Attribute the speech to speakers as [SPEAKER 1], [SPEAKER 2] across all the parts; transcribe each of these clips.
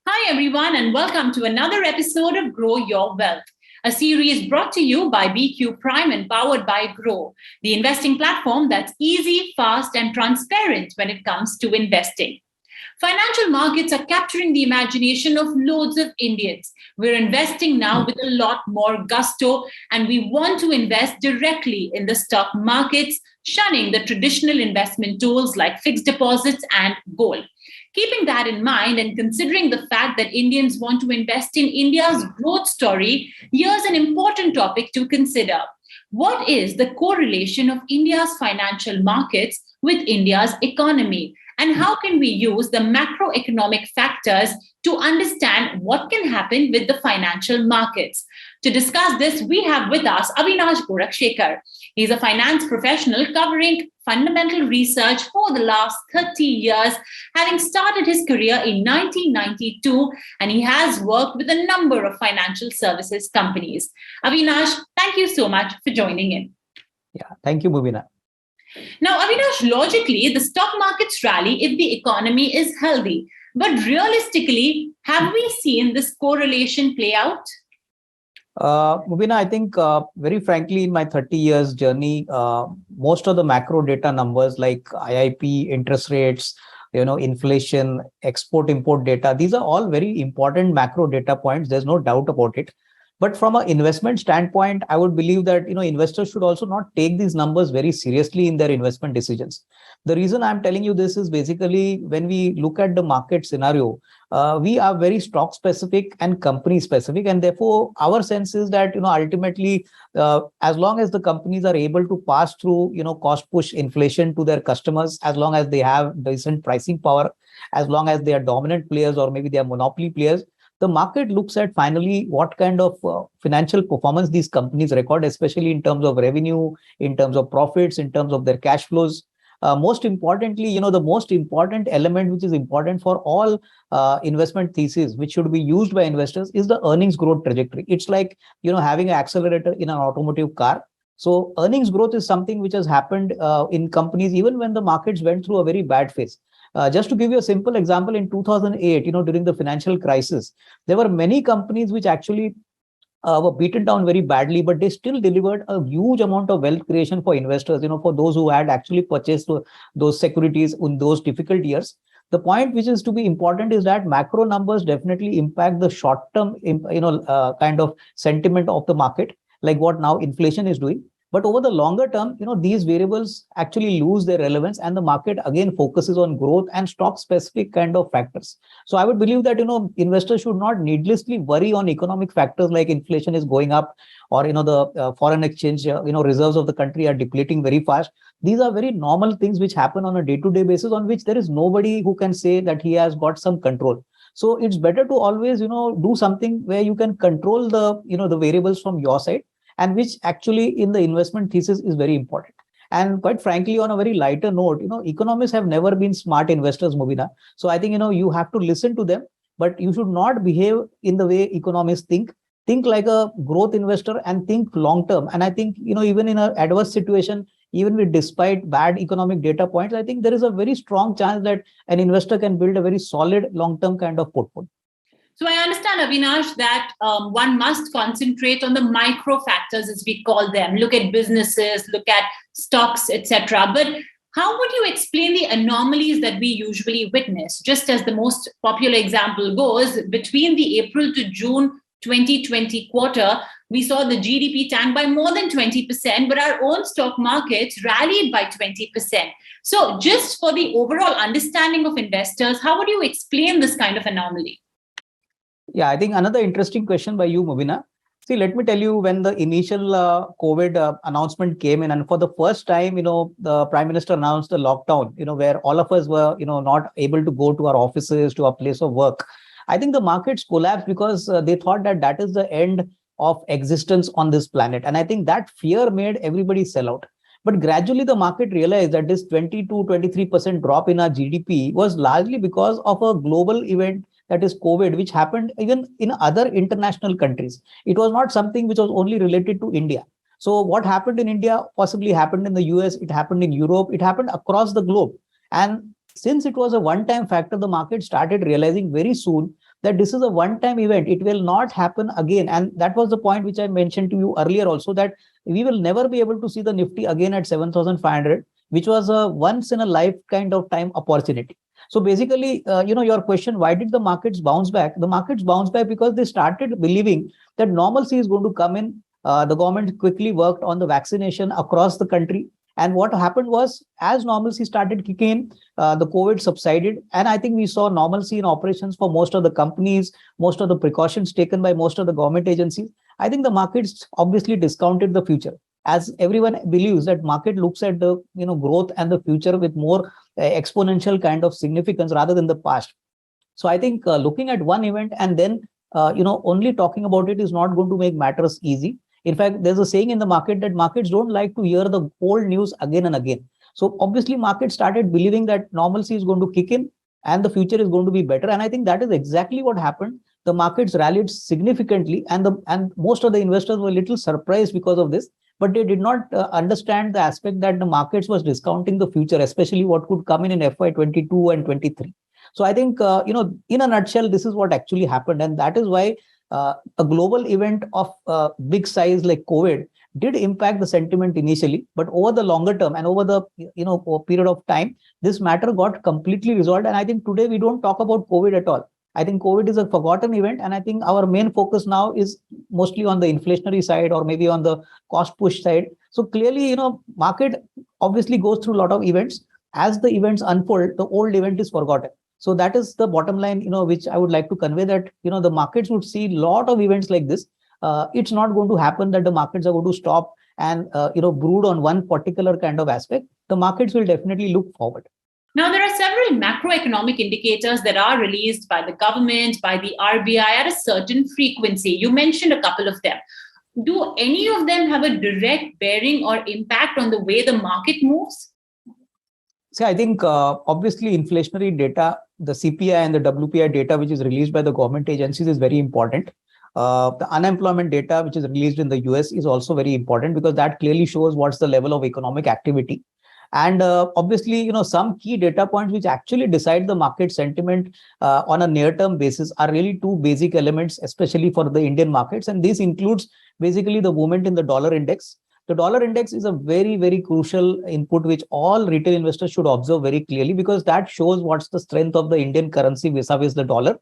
[SPEAKER 1] Hi, everyone, and welcome to another episode of Grow Your Wealth, a series brought to you by BQ Prime and powered by Grow, the investing platform that's easy, fast, and transparent when it comes to investing. Financial markets are capturing the imagination of loads of Indians. We're investing now with a lot more gusto, and we want to invest directly in the stock markets, shunning the traditional investment tools like fixed deposits and gold. Keeping that in mind and considering the fact that Indians want to invest in India's growth story, here's an important topic to consider. What is the correlation of India's financial markets with India's economy? And how can we use the macroeconomic factors to understand what can happen with the financial markets? To discuss this, we have with us Avinash Gorakshakar. He's a finance professional covering fundamental research for the last 30 years, having started his career in 1992, and he has worked with a number of financial services companies. Avinash, thank you so much for joining in.
[SPEAKER 2] Yeah, thank you, Mubina.
[SPEAKER 1] Now, Avinash, logically, the stock markets rally if the economy is healthy. But realistically, have we seen this correlation play out?
[SPEAKER 2] Mubina, I think very frankly, in my 30 years journey, most of the macro data numbers like IIP, interest rates, inflation, export-import data, these are all very important macro data points. There's no doubt about it. But from an investment standpoint, I would believe that investors should also not take these numbers very seriously in their investment decisions. The reason I'm telling you this is basically when we look at the market scenario, we are very stock specific and company specific, and therefore our sense is that ultimately, as long as the companies are able to pass through cost push inflation to their customers, as long as they have decent pricing power, as long as they are dominant players or maybe they are monopoly players, the market looks at finally what kind of financial performance these companies record, especially in terms of revenue, in terms of profits, in terms of their cash flows. Most importantly, the most important element which is important for all investment theses, which should be used by investors, is the earnings growth trajectory. It's like having an accelerator in an automotive car. So earnings growth is something which has happened in companies even when the markets went through a very bad phase. Just to give you a simple example, in 2008, during the financial crisis, there were many companies which actually were beaten down very badly, but they still delivered a huge amount of wealth creation for investors, for those who had actually purchased those securities in those difficult years. The point which is to be important is that macro numbers definitely impact the short-term, kind of sentiment of the market, like what now inflation is doing. But over the longer term, these variables actually lose their relevance, and the market again focuses on growth and stock-specific kind of factors. So I would believe that investors should not needlessly worry on economic factors like inflation is going up, or the foreign exchange reserves of the country are depleting very fast. These are very normal things which happen on a day-to-day basis, on which there is nobody who can say that he has got some control. So it's better to always do something where you can control the the variables from your side, and which actually in the investment thesis is very important. And quite frankly, on a very lighter note, economists have never been smart investors, Mubina. So I think, you have to listen to them, but you should not behave in the way economists think. Think like a growth investor and think long term. And I think, even in an adverse situation, even with despite bad economic data points, I think there is a very strong chance that an investor can build a very solid long-term kind of portfolio.
[SPEAKER 1] So I understand, Avinash, that one must concentrate on the micro factors, as we call them. Look at businesses, look at stocks, etc. But how would you explain the anomalies that we usually witness? Just as the most popular example goes, between the April to June 2020 quarter, we saw the GDP tank by more than 20%, but our own stock markets rallied by 20%. So just for the overall understanding of investors, how would you explain this kind of anomaly?
[SPEAKER 2] Yeah, I think another interesting question by you, Mubina. See, let me tell you, when the initial COVID announcement came in, and for the first time, the Prime Minister announced the lockdown, where all of us were, not able to go to our offices, to our place of work. I think the markets collapsed because they thought that that is the end of existence on this planet. And I think that fear made everybody sell out. But gradually the market realized that this 20 to 23% drop in our GDP was largely because of a global event, that is COVID, which happened even in other international countries. It was not something which was only related to India. So what happened in India possibly happened in the US, it happened in Europe, it happened across the globe. And since it was a one-time factor, the market started realizing very soon that this is a one-time event. It will not happen again. And that was the point which I mentioned to you earlier also, that we will never be able to see the Nifty again at 7,500, which was a once in a life kind of time opportunity. So basically, your question, why did the markets bounce back? The markets bounced back because they started believing that normalcy is going to come in. The government quickly worked on the vaccination across the country. And what happened was, as normalcy started kicking in, the COVID subsided. And I think we saw normalcy in operations for most of the companies, most of the precautions taken by most of the government agencies. I think the markets obviously discounted the future, as everyone believes that market looks at the growth and the future with more exponential kind of significance rather than the past. So I think looking at one event and then only talking about it is not going to make matters easy. In fact, there's a saying in the market that markets don't like to hear the old news again and again. So obviously, markets started believing that normalcy is going to kick in and the future is going to be better. And I think that is exactly what happened. The markets rallied significantly, and most of the investors were a little surprised because of this. But they did not understand the aspect that the markets was discounting the future, especially what could come in FY22 and 23. So I think, in a nutshell, this is what actually happened. And that is why a global event of big size like COVID did impact the sentiment initially, but over the longer term and over the period of time, this matter got completely resolved. And I think today we don't talk about COVID at all. I think COVID is a forgotten event, and I think our main focus now is mostly on the inflationary side or maybe on the cost push side. So clearly, market obviously goes through a lot of events. As the events unfold, the old event is forgotten. So that is the bottom line, which I would like to convey, that the markets would see a lot of events like this. It's not going to happen that the markets are going to stop and brood on one particular kind of aspect. The markets will definitely look forward.
[SPEAKER 1] Now, there are several macroeconomic indicators that are released by the government, by the RBI at a certain frequency. You mentioned a couple of them. Do any of them have a direct bearing or impact on the way the market moves?
[SPEAKER 2] See, I think obviously inflationary data, the CPI and the WPI data, which is released by the government agencies, is very important. The unemployment data, which is released in the US, is also very important because that clearly shows what's the level of economic activity. And obviously, some key data points which actually decide the market sentiment on a near-term basis are really two basic elements, especially for the Indian markets. And this includes basically the movement in the dollar index. The dollar index is a very, very crucial input which all retail investors should observe very clearly, because that shows what's the strength of the Indian currency vis-a-vis the dollar.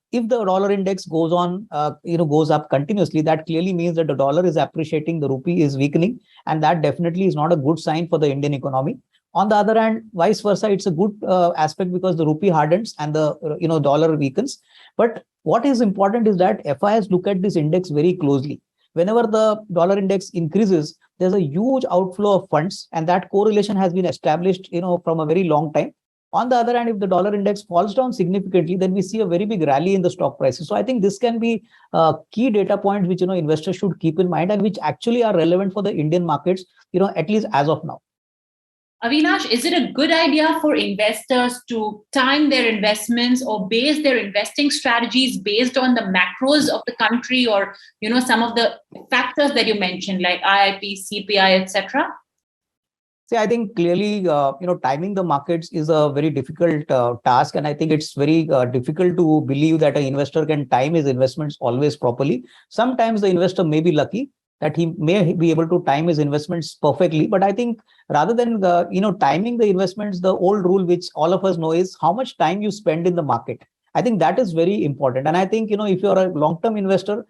[SPEAKER 2] If the dollar index goes up continuously, that clearly means that the dollar is appreciating, the rupee is weakening, and that definitely is not a good sign for the Indian economy. On the other hand, vice versa, it's a good aspect because the rupee hardens and the dollar weakens. But what is important is that FIs look at this index very closely. Whenever the dollar index increases, there's a huge outflow of funds, and that correlation has been established, from a very long time. On the other hand, if the dollar index falls down significantly, then we see a very big rally in the stock prices. So I think this can be key data points which investors should keep in mind and which actually are relevant for the Indian markets, at least as of now.
[SPEAKER 1] Avinash, is it a good idea for investors to time their investments or base their investing strategies based on the macros of the country, or some of the factors that you mentioned like IIP, CPI, etc.?
[SPEAKER 2] See, I think clearly, timing the markets is a very difficult task. And I think it's very difficult to believe that an investor can time his investments always properly. Sometimes the investor may be lucky that he may be able to time his investments perfectly. But I think rather than, timing the investments, the old rule, which all of us know, is how much time you spend in the market. I think that is very important. And I think, if you're a long-term investor,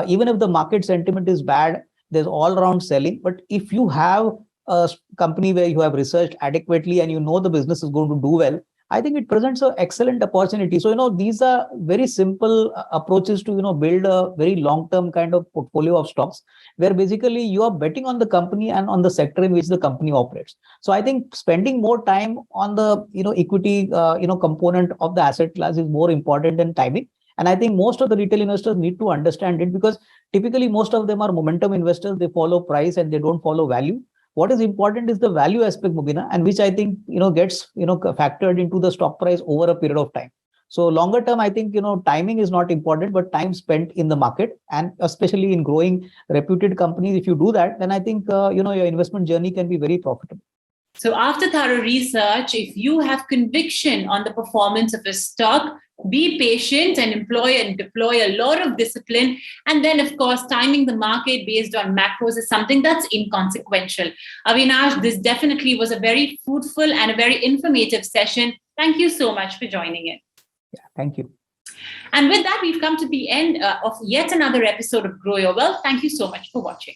[SPEAKER 2] even if the market sentiment is bad, there's all around selling. But if you have a company where you have researched adequately and the business is going to do well, I think it presents an excellent opportunity. So, these are very simple approaches to, build a very long-term kind of portfolio of stocks where basically you are betting on the company and on the sector in which the company operates. So I think spending more time on the, equity, component of the asset class is more important than timing. And I think most of the retail investors need to understand it, because typically most of them are momentum investors. They follow price and they don't follow value. What is important is the value aspect, Mubina, and which I think, gets, factored into the stock price over a period of time. So longer term, I think, timing is not important, but time spent in the market, and especially in growing reputed companies. If you do that, then I think, your investment journey can be very profitable.
[SPEAKER 1] So after thorough research, if you have conviction on the performance of a stock, be patient and employ and deploy a lot of discipline. And then, of course, timing the market based on macros is something that's inconsequential. Avinash, this definitely was a very fruitful and a very informative session. Thank you so much for joining in.
[SPEAKER 2] Yeah, thank you.
[SPEAKER 1] And with that, we've come to the end of yet another episode of Grow Your Wealth. Thank you so much for watching.